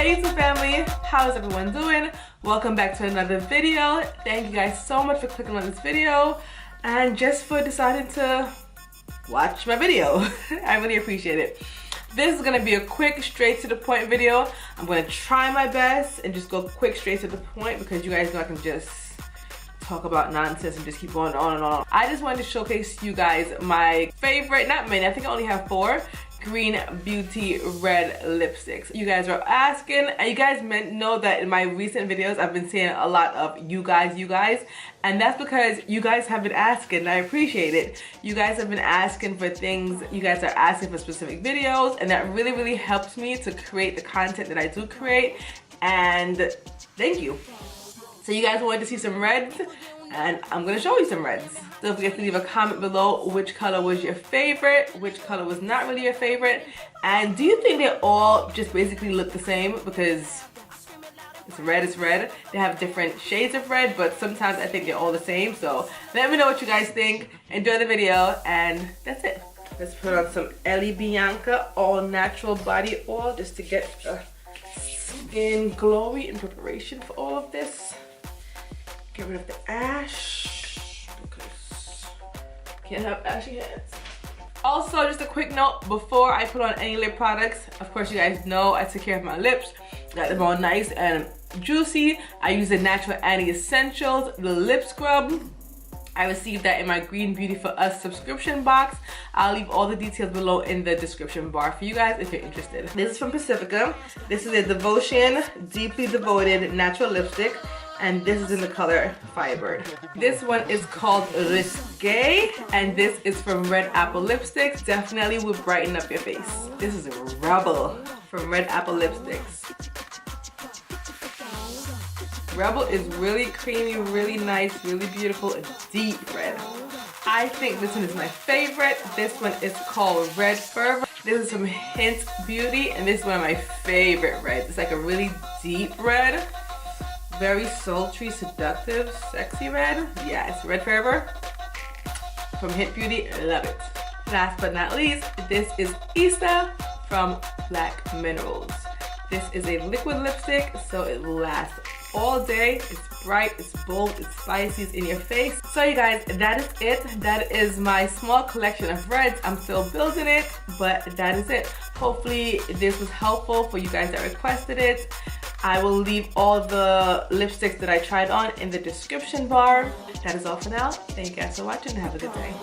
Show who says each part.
Speaker 1: Hey Issa family, how's everyone doing? Welcome back to another video. Thank you guys so much for clicking on this video and just for deciding to watch my video. I really appreciate it. This is gonna be a quick, straight to the point video. I'm gonna try my best and just go quick, straight to the point because you guys know I can just talk about nonsense and just keep going on and on. I just wanted to showcase you guys my favorite, not many, I think I only have 4 Green Beauty red lipsticks. You guys are asking, and you guys know that in my recent videos I've been saying a lot of you guys, and that's because you guys have been asking, and I appreciate it. You guys have been asking for things, you guys are asking for specific videos, and that really helps me to create the content that I do create, and thank you. So you guys wanted to see some reds, and I'm gonna show you some reds. Don't forget to leave a comment below which color was your favorite, which color was not really your favorite, and do you think they all just basically look the same? Because it's red. They have different shades of red, but sometimes I think they're all the same. So let me know what you guys think. Enjoy the video, and that's it. Let's put on some Ellie Bianca all natural body oil just to get skin glowy in preparation for all of this. Get rid of the ash because can't have ashy hands. Also, just a quick note before I put on any lip products, of course you guys know I take care of my lips, got them all nice and juicy. I use the Natural Annie Essentials, the lip scrub. I received that in my Green Beauty for Us subscription box. I'll leave all the details below in the description bar for you guys if you're interested. This is from Pacifica. This is a Devotion Deeply Devoted Natural Lipstick, and this is in the color Firebird. This one is called Risque, and this is from Red Apple Lipsticks. Definitely will brighten up your face. This is a Rebel from Red Apple Lipsticks. Rebel is really creamy, really nice, really beautiful, a deep red. I think this one is my favorite. This one is called Red Fervor. This is from Hynt Beauty, and this is one of my favorite reds. It's like a really deep red. Very sultry, seductive, sexy red. Yes, Red Fervor from Hynt Beauty, love it. Last but not least, this is Issa from Blac Minerals. This is a liquid lipstick, so it will last all day. It's bright, it's bold, it's spicy, it's in your face. So you guys, that is it. That is my small collection of reds. I'm still building it, but that is it. Hopefully this was helpful for you guys that requested it. I will leave all the lipsticks that I tried on in the description bar. That is all for now. Thank you guys for watching and have a good day.